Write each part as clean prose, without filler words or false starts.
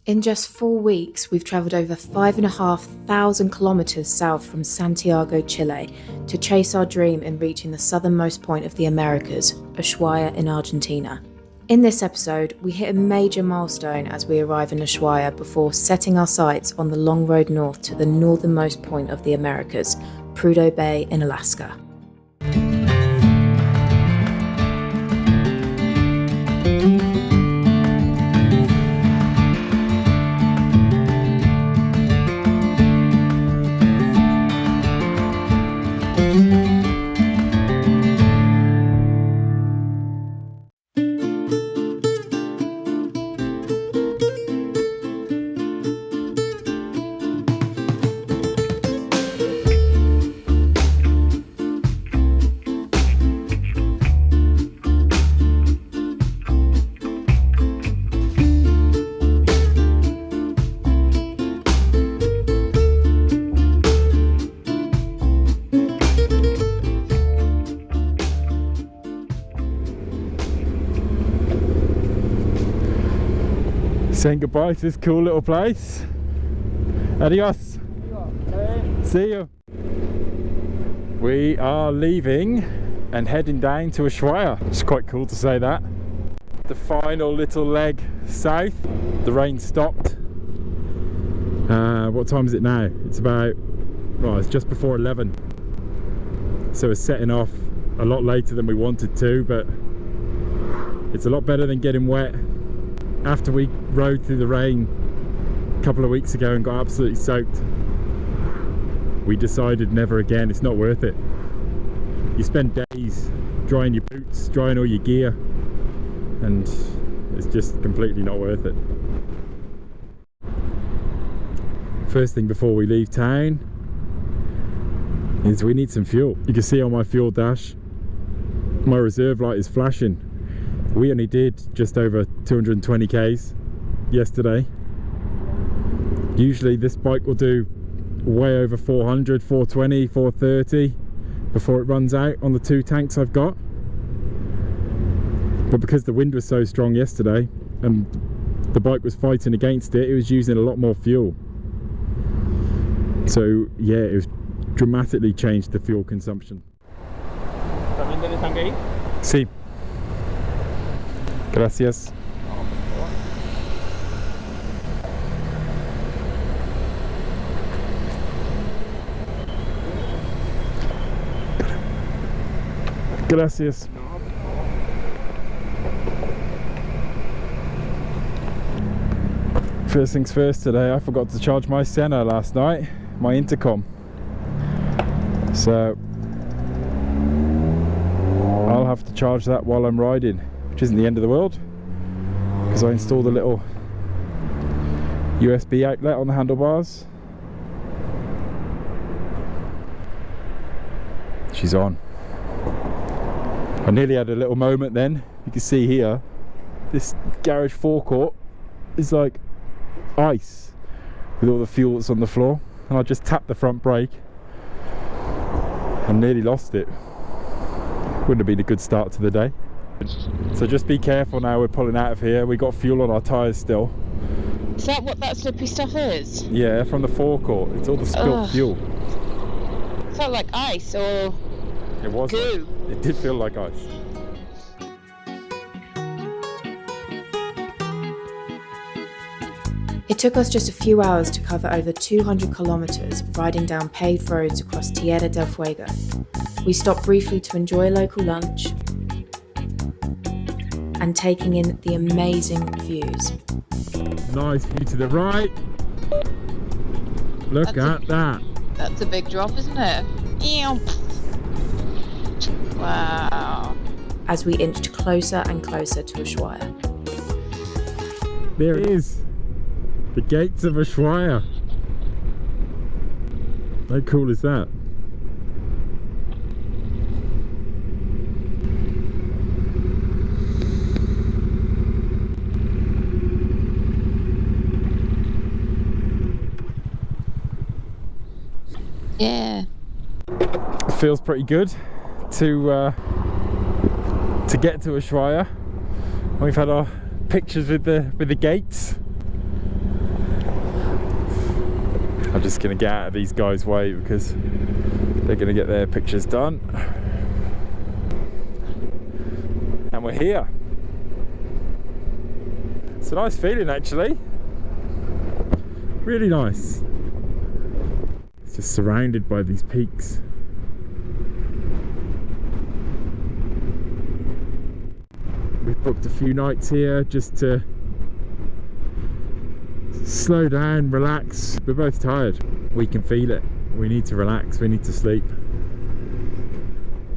In just 4 weeks, we've travelled over 5,500 kilometres south from Santiago, Chile, to chase our dream in reaching the southernmost point of the Americas, Ushuaia in Argentina. In this episode, we hit a major milestone as we arrive in Ushuaia before setting our sights on the long road north to the northernmost point of the Americas, Prudhoe Bay in Alaska. Saying goodbye to this cool little place. Adios. See you. We are leaving and heading down to Ushuaia. It's quite cool to say that. The final little leg south. The rain stopped. What time is it now? It's about, well, it's just before 11. So we're setting off a lot later than we wanted to, but it's a lot better than getting wet. After we rode through the rain a couple of weeks ago and got absolutely soaked, we decided never again. It's not worth it. You spend days drying your boots, drying all your gear, and it's just completely not worth it. First thing before we leave town is we need some fuel. You can see on my fuel dash my reserve light is flashing. We only did just over 220 k's yesterday. Usually this bike will do way over 400, 420, 430 before it runs out on the 2 tanks I've got. But because the wind was so strong yesterday and the bike was fighting against it, it was using a lot more fuel. So yeah, it was dramatically changed the fuel consumption. ¿También tiene tanque ahí? Sí. Gracias. Gracias. First things first today, I forgot to charge my Senna last night, my intercom. So I'll have to charge that while I'm riding, which isn't the end of the world, because I installed a little USB outlet on the handlebars. She's on. I nearly had a little moment then. You can see here, this garage forecourt is like ice with all the fuel that's on the floor, and I just tapped the front brake and nearly lost it. Wouldn't have been a good start to the day. So just be careful now, we're pulling out of here. We got fuel on our tyres still. Is that what that slippery stuff is? Yeah, from the forecourt. It's all the spilled fuel. Felt like ice or It was. goo. It did feel like ice. It took us just a few hours to cover over 200 kilometres riding down paved roads across Tierra del Fuego. We stopped briefly to enjoy a local lunch and taking in the amazing views. Nice view to the right. Look at that. That's a big drop, isn't it? Ew. Wow. As we inched closer and closer to Ushuaia. There it is. The gates of Ushuaia. How cool is that? Yeah. It feels pretty good to get to Ushuaia. We've had our pictures with the gates. I'm just going to get out of these guys' way because they're going to get their pictures done. And we're here. It's a nice feeling actually. Really nice. It's just surrounded by these peaks. We've booked a few nights here just to slow down, relax. We're both tired. We can feel it. We need to relax, we need to sleep.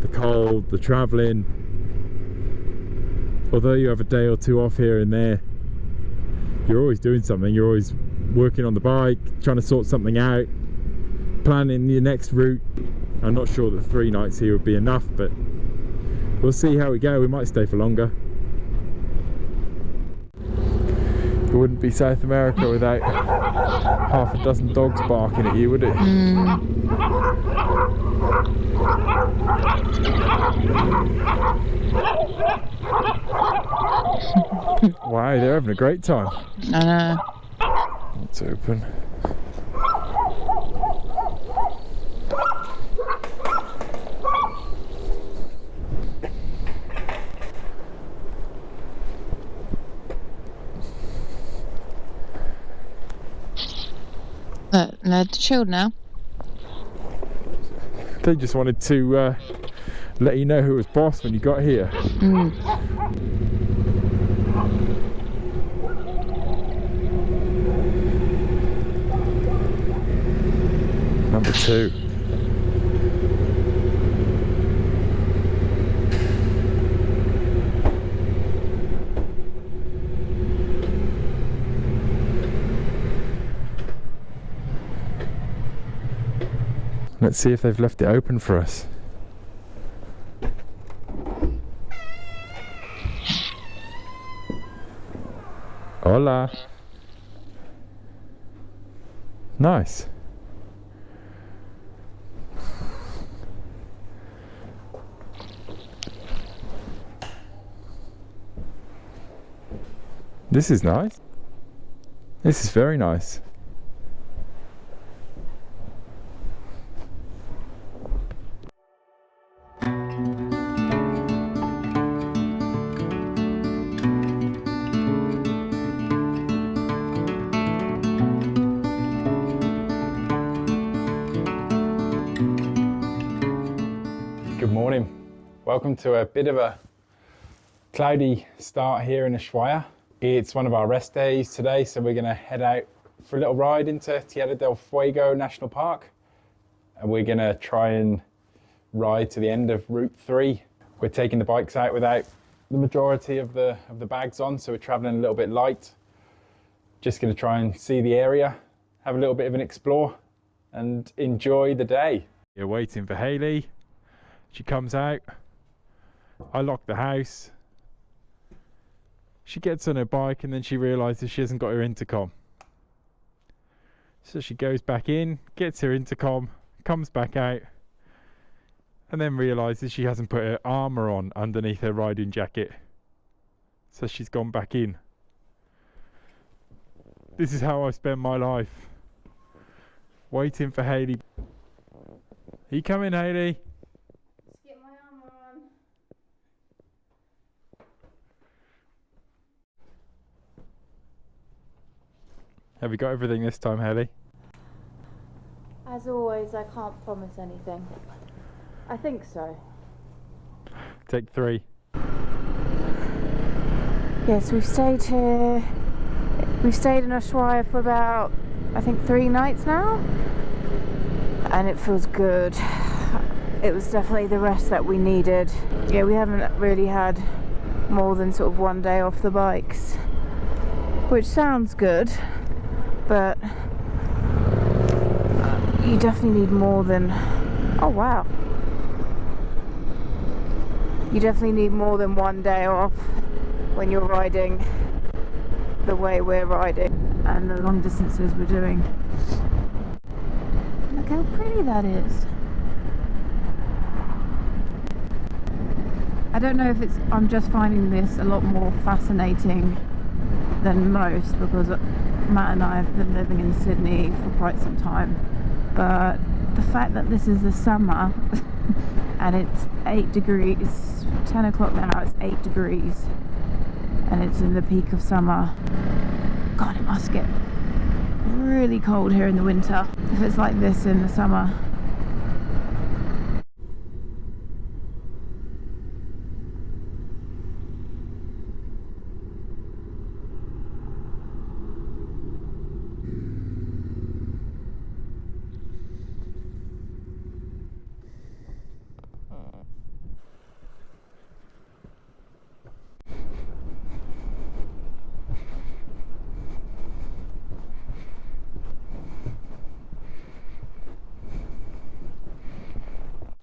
The cold, the travelling. Although you have a day or two off here and there, you're always doing something. You're always working on the bike, trying to sort something out, planning your next route. I'm not sure that 3 nights here would be enough, but we'll see how we go. We might stay for longer. It wouldn't be South America without half a dozen dogs barking at you, would it? Wow, they're having a great time. I know. It's open. They're chilled now. They just wanted to let you know who was boss when you got here. Number 2. Let's see if they've left it open for us. Hola. Nice. This is nice. This is very nice. Good morning. Welcome to a bit of a cloudy start here in Ushuaia. It's one of our rest days today, so we're going to head out for a little ride into Tierra del Fuego National Park. And we're going to try and ride to the end of Route 3. We're taking the bikes out without the majority of the bags on, so we're traveling a little bit light. Just going to try and see the area, have a little bit of an explore and enjoy the day. You're waiting for Hayley. She comes out. I lock the house. She gets on her bike and then she realises she hasn't got her intercom. So she goes back in, gets her intercom, comes back out, and then realises she hasn't put her armour on underneath her riding jacket. So she's gone back in. This is how I spend my life. Waiting for Hayley. Are you coming, Hayley? Get my armour on. Have you got everything this time, Hayley? As always, I can't promise anything. I think so. Take 3. Yes, we've stayed here. We've stayed in Ushuaia for about, I think, 3 nights now. And it feels good. It was definitely the rest that we needed. Yeah, we haven't really had more than sort of 1 day off the bikes, which sounds good, but you definitely need more than, oh wow. You definitely need more than 1 day off when you're riding the way we're riding and the long distances we're doing. Look how pretty that is. I don't know if I'm just finding this a lot more fascinating than most, because Matt and I have been living in Sydney for quite some time, but the fact that this is the summer and it's 8 degrees, 10 o'clock now, it's 8 degrees, and it's in the peak of summer. God, it must get really cold here in the winter if it's like this in the summer.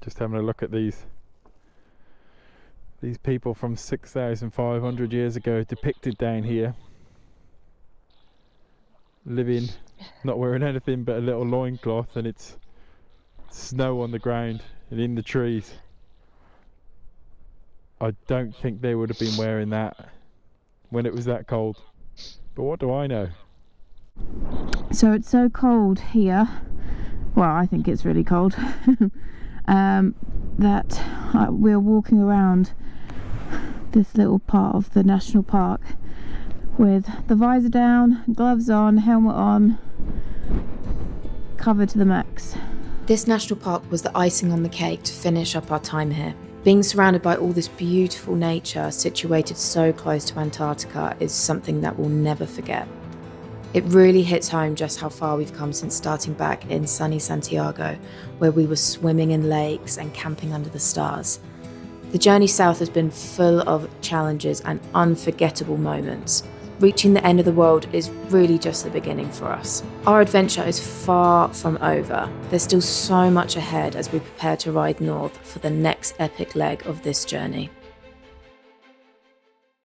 Just having a look at these people from 6,500 years ago depicted down here, living, not wearing anything but a little loincloth, and it's snow on the ground and in the trees. I don't think they would have been wearing that when it was that cold, but what do I know? So it's so cold here, well, I think it's really cold, that we're walking around this little part of the national park with the visor down, gloves on, helmet on, covered to the max. This national park was the icing on the cake to finish up our time here. Being surrounded by all this beautiful nature situated so close to Antarctica is something that we'll never forget. It really hits home just how far we've come since starting back in sunny Santiago, where we were swimming in lakes and camping under the stars. The journey south has been full of challenges and unforgettable moments. Reaching the end of the world is really just the beginning for us. Our adventure is far from over. There's still so much ahead as we prepare to ride north for the next epic leg of this journey.